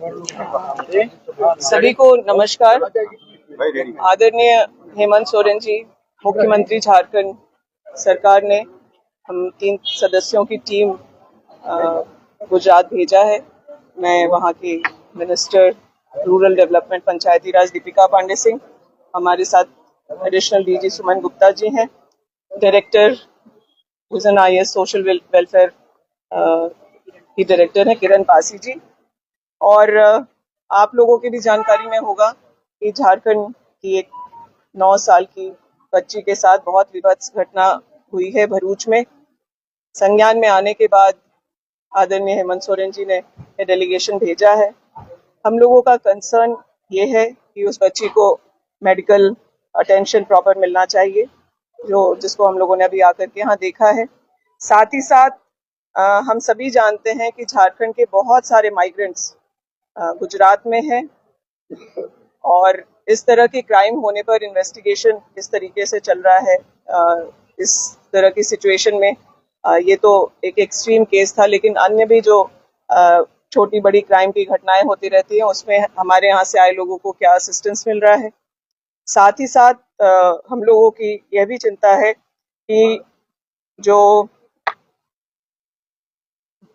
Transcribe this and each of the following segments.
सभी को नमस्कार। आदरणीय हेमंत सोरेन जी, मुख्यमंत्री झारखंड सरकार ने हम 3 सदस्यों की टीम गुजरात भेजा है। मैं वहाँ के मिनिस्टर रूरल डेवलपमेंट पंचायती राज दीपिका पांडे सिंह, हमारे साथ एडिशनल डीजी सुमन गुप्ता जी हैं, director vision IAS social welfare की डायरेक्टर है किरण पासी जी। और आप लोगों की भी जानकारी में होगा कि झारखंड की एक 9 साल की बच्ची के साथ बहुत विभत्स घटना हुई है भरूच में। संज्ञान में आने के बाद आदरणीय हेमंत सोरेन जी ने डेलीगेशन भेजा है। हम लोगों का कंसर्न ये है कि उस बच्ची को मेडिकल अटेंशन प्रॉपर मिलना चाहिए, जिसको हम लोगों ने अभी आकर के यहाँ देखा है। साथ ही साथ हम सभी जानते हैं कि झारखंड के बहुत सारे माइग्रेंट्स गुजरात में है और इस तरह के क्राइम होने पर इन्वेस्टिगेशन इस तरीके से चल रहा है। इस तरह की सिचुएशन में ये तो एक एक्सट्रीम केस था, लेकिन अन्य भी जो छोटी बड़ी क्राइम की घटनाएं होती रहती हैं उसमें हमारे यहाँ से आए लोगों को क्या असिस्टेंस मिल रहा है। साथ ही साथ हम लोगों की यह भी चिंता है कि जो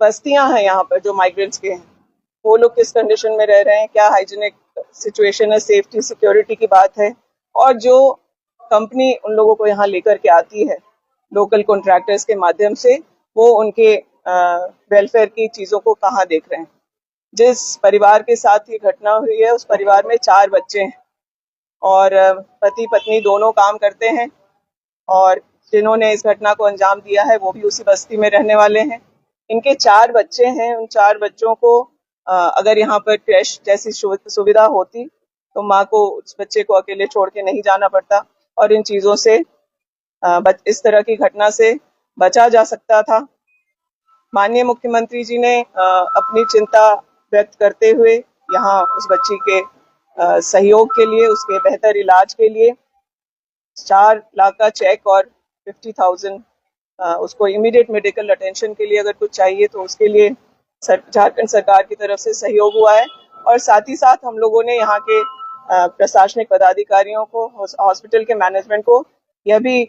बस्तियां हैं यहाँ पर जो माइग्रेंट्स के हैं वो लोग किस कंडीशन में रह रहे हैं, क्या हाइजीनिक सिचुएशन है, सेफ्टी सिक्योरिटी की बात है, और जो कंपनी उन लोगों को यहाँ लेकर के आती है लोकल कॉन्ट्रैक्टर्स के माध्यम से, वो उनके वेलफेयर की चीजों को कहाँ देख रहे हैं। जिस परिवार के साथ ये घटना हुई है उस परिवार में 4 बच्चे हैं और पति पत्नी दोनों काम करते हैं और जिन्होंने इस घटना को अंजाम दिया है वो भी उसी बस्ती में रहने वाले हैं। इनके 4 बच्चे हैं। उन 4 बच्चों को अगर यहाँ पर क्रैश जैसी सुविधा होती तो माँ को उस बच्चे को अकेले छोड़ के नहीं जाना पड़ता और इन चीजों से इस तरह की घटना से बचा जा सकता था। माननीय मुख्यमंत्री जी ने अपनी चिंता व्यक्त करते हुए यहाँ उस बच्ची के सहयोग के लिए, उसके बेहतर इलाज के लिए 4 लाख का चेक और 50,000 उसको इमीडिएट मेडिकल अटेंशन के लिए अगर कुछ चाहिए तो उसके लिए झारखंड सरकार की तरफ से सहयोग हुआ है। और साथ ही साथ हम लोगों ने यहाँ के प्रशासनिक पदाधिकारियों को, हॉस्पिटल के मैनेजमेंट को यह भी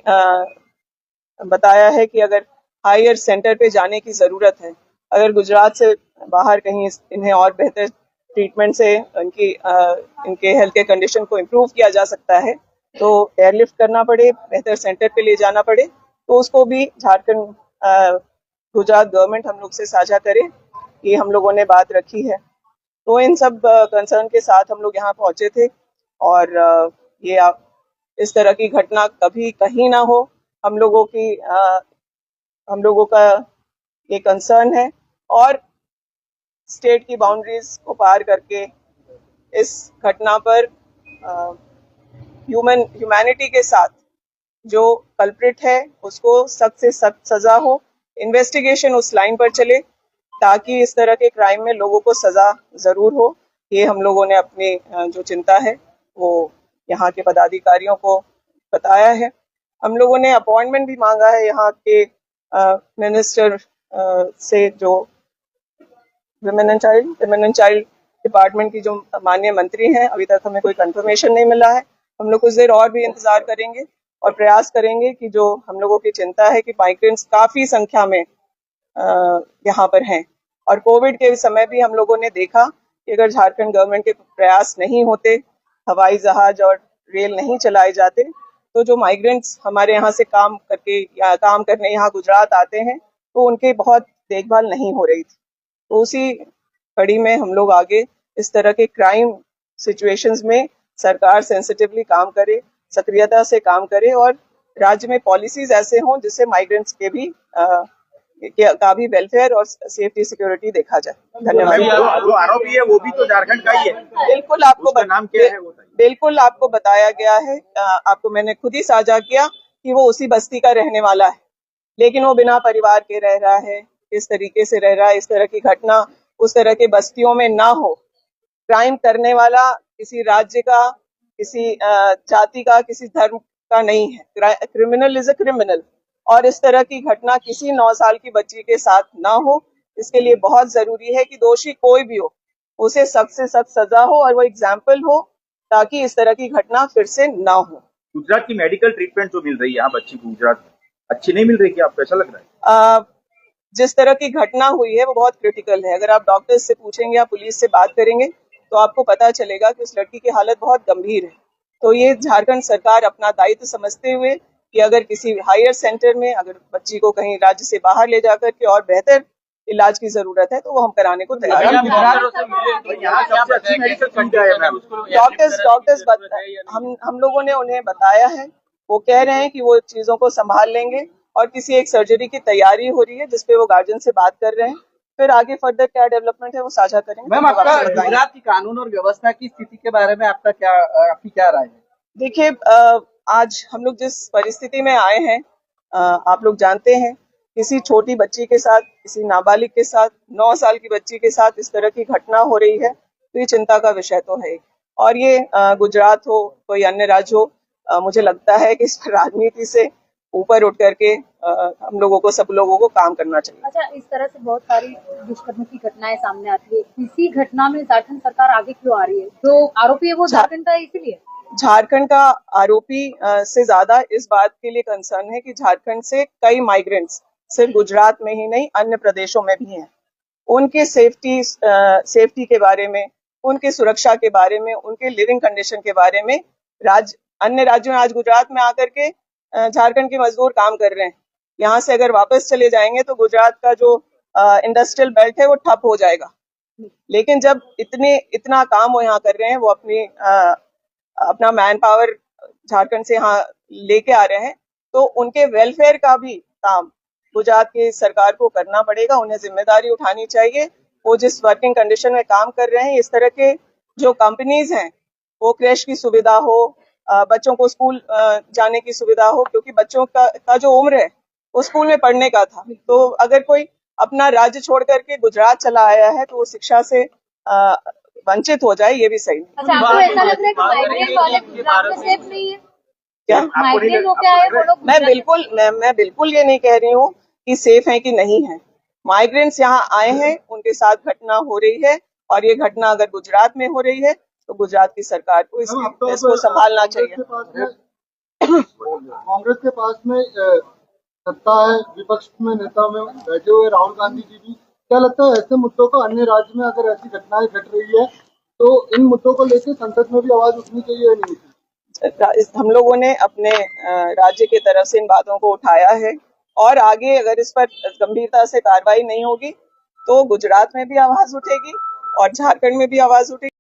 बताया है कि अगर हायर सेंटर पे जाने की जरूरत है, अगर गुजरात से बाहर कहीं इन्हें और बेहतर ट्रीटमेंट से इनके हेल्थ के कंडीशन को इम्प्रूव किया जा सकता है तो एयरलिफ्ट करना पड़े, बेहतर सेंटर पे ले जाना पड़े, तो उसको भी झारखंड गुजरात गवर्नमेंट हम लोग से साझा करे, ये हम लोगों ने बात रखी है। तो इन सब कंसर्न के साथ हम लोग यहाँ पहुंचे थे और ये इस तरह की घटना कभी कहीं ना हो, हम लोगों का ये कंसर्न है। और स्टेट की बाउंड्रीज को पार करके इस घटना पर ह्यूमैनिटी के साथ जो कल्प्रिट है उसको सख्त से सख्त सजा हो, इन्वेस्टिगेशन उस लाइन पर चले ताकि इस तरह के क्राइम में लोगों को सजा जरूर हो। ये हम लोगों ने अपनी जो चिंता है वो यहाँ के पदाधिकारियों को बताया है। हम लोगों ने अपॉइंटमेंट भी मांगा है यहाँ के मिनिस्टर से, जो विमेन एंड चाइल्ड डिपार्टमेंट की जो माननीय मंत्री हैं। अभी तक हमें कोई कंफर्मेशन नहीं मिला है। हम लोग कुछ देर और भी इंतजार करेंगे और प्रयास करेंगे कि जो हम लोगों की चिंता है कि माइग्रेंट्स काफी संख्या में यहाँ पर हैं और कोविड के समय भी हम लोगों ने देखा कि अगर झारखंड गवर्नमेंट के प्रयास नहीं होते, हवाई जहाज और रेल नहीं चलाए जाते, तो जो माइग्रेंट्स हमारे यहाँ से काम करने यहाँ गुजरात आते हैं तो उनकी बहुत देखभाल नहीं हो रही थी। तो उसी कड़ी में हम लोग आगे इस तरह के क्राइम सिचुएशंस में सरकार सेंसिटिवली काम करे, सक्रियता से काम करे और राज्य में पॉलिसीज ऐसे हों जिससे माइग्रेंट्स के भी का भी वेलफेयर और सेफ्टी सिक्योरिटी देखा जाए। धन्यवाद। जो आरोपी है वो भी तो झारखंड का ही है। बिल्कुल, नाम क्या है? बिल्कुल आपको बताया गया है, आपको मैंने खुद ही साझा किया कि वो उसी बस्ती का रहने वाला है, लेकिन वो बिना परिवार के रह रहा है, किस तरीके से रह रहा है। इस तरह की घटना उस तरह के बस्तियों में ना हो। क्राइम करने वाला किसी राज्य का, किसी जाति का, किसी धर्म का नहीं है। क्रिमिनल इज अ क्रिमिनल और इस तरह की घटना किसी 9 साल की बच्ची के साथ ना हो। इसके लिए बहुत जरूरी है कि दोषी कोई भी हो उसे सख्त से सख्त सजा हो और वो एग्जाम्पल हो, ताकि इस तरह की घटना फिर से ना हो। गुजरात की मेडिकल ट्रीटमेंट जो मिल रही है यहाँ बच्ची को गुजरात अच्छी नहीं मिल रही, क्या आपको ऐसा लग रहा है? जिस तरह की घटना हुई है वो बहुत क्रिटिकल है। अगर आप डॉक्टर्स से पूछेंगे या पुलिस से बात करेंगे तो आपको पता चलेगा कि उस लड़की की हालत बहुत गंभीर है। तो ये झारखंड सरकार अपना दायित्व समझते हुए कि अगर किसी हायर सेंटर में अगर बच्ची को कहीं राज्य से बाहर ले जाकर के और बेहतर इलाज की जरूरत है तो वो हम कराने को तैयार हैं। डॉक्टर्स हम लोगों ने उन्हें बताया है, वो कह रहे हैं कि वो चीजों को संभाल लेंगे और किसी एक सर्जरी की तैयारी हो रही है जिसपे वो गार्जियन से बात कर रहे हैं। फिर आगे फर्दर क्या डेवलपमेंट है वो साझा करेंगे। मैम, आपका गुजरात की कानून और व्यवस्था की स्थिति के बारे में आपकी क्या राय है? देखिए, आज हम लोग जिस परिस्थिति में आए हैं, आप लोग जानते हैं, किसी छोटी बच्ची के साथ, किसी नाबालिग के साथ, 9 साल की बच्ची के साथ इस तरह की घटना हो रही है तो ये चिंता का विषय तो है। और ये गुजरात हो कोई अन्य राज्य हो, मुझे लगता है कि इस राजनीति से ऊपर उठ करके हम लोगों को, सब लोगों को काम करना चाहिए। अच्छा, इस तरह से बहुत सारी दुष्कर्म की घटनाएं सामने आती है, इसी घटना में झारखंड सरकार आगे क्यों आ रही है? जो आरोपी है वो झारखंड का है, इसीलिए झारखंड का आरोपी से ज्यादा इस बात के लिए कंसर्न है कि झारखंड से कई माइग्रेंट्स सिर्फ गुजरात में ही नहीं अन्य प्रदेशों में भी हैं। उनके सेफ्टी के बारे में, उनके सुरक्षा के बारे में, उनके लिविंग कंडीशन के बारे में अन्य राज्यों में आज गुजरात में आकर के झारखंड के मजदूर काम कर रहे हैं। यहाँ से अगर वापस चले जाएंगे तो गुजरात का जो इंडस्ट्रियल बेल्ट है वो ठप हो जाएगा। लेकिन जब इतना काम वो यहाँ कर रहे हैं, वो अपना मैन पावर झारखंड से यहाँ लेके आ रहे हैं, तो उनके वेलफेयर का भी काम गुजरात की सरकार को करना पड़ेगा। उन्हें जिम्मेदारी उठानी चाहिए। वो जिस वर्किंग कंडीशन में काम कर रहे हैं, इस तरह के जो कंपनीज हैं, वो क्रैश की सुविधा हो, बच्चों को स्कूल जाने की सुविधा हो, क्योंकि बच्चों का जो उम्र है वो स्कूल में पढ़ने का था। तो अगर कोई अपना राज्य छोड़ करके गुजरात चला आया है तो वो शिक्षा से वंचित हो जाए, ये भी सही नहीं। अच्छा, आपको ऐसा लग रहा है कि माइग्रेंट वाले गुजरात में सेफ नहीं है? क्या माइग्रेंट हो क्या है वो लोग? मैं बिल्कुल ये नहीं कह रही हूँ कि सेफ है कि नहीं है। माइग्रेंट्स यहाँ आए हैं, उनके साथ घटना हो रही है, और ये घटना अगर गुजरात में हो रही है तो गुजरात की सरकार को इसको संभालना चाहिए। कांग्रेस के पास में सत्ता है, विपक्ष में नेता में बैठे हुए राहुल गांधी जी भी, क्या लगता है ऐसे मुद्दों को अन्य राज्य में अगर ऐसी घटनाएं घट रही है तो इन मुद्दों को लेकर संसद में भी आवाज उठनी चाहिए या नहीं? हम लोगों ने अपने राज्य की तरफ से इन बातों को उठाया है, और आगे अगर इस पर गंभीरता से कार्रवाई नहीं होगी तो गुजरात में भी आवाज उठेगी और झारखंड में भी आवाज उठेगी।